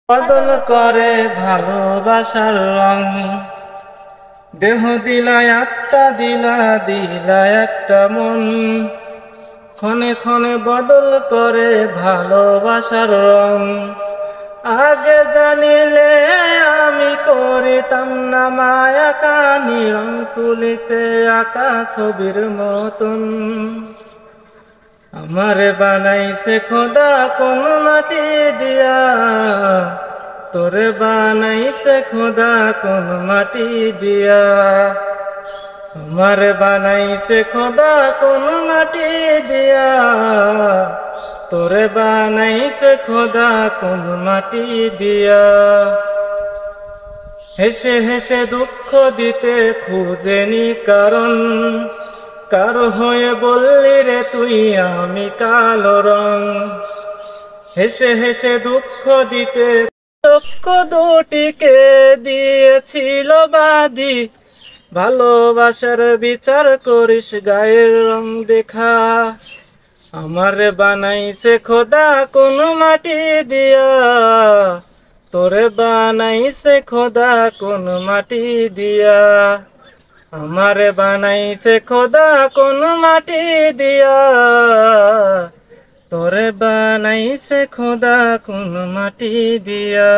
বদল করে ভালোবাসার রং, দেহ দিলায় আত্মা দিলা একটা মন। ক্ষণে ক্ষণে বদল করে ভালোবাসার রং। আগে জানিলে আমি করিতাম না মায়া কানি, রং তুলিতে আঁকা ছবির মতন। আমারে বানাইছে খোদা কোন মাটি দিয়া, তোরে বানাইছে খোদা কোন মাটি দিয়া। আমারে বানাইছে খোদা কোন মাটি দিয়া, তোরে বানাইছে খোদা কোন মাটি দিয়া। হেসে হেসে দুঃখ দিতে খুঁজেনি কারণ, কারো হয়ে বললি রে তুই আমি কালো রং। হেসে হেসে দুঃখ দিতে চক্ষ দুটিকে দিয়েছিল বাদি, ভালোবাসার বিচার করিস গায়ের রং দেখা। আমারে বানাইছে খোদা কোন মাটি দিয়া, তোরে বানাইছে খোদা কোন মাটি দিয়া। আমারে বানাইছে খোদা কোন মাটি দিয়া, তোরে বানাইছে খোদা কোন মাটি দিয়া।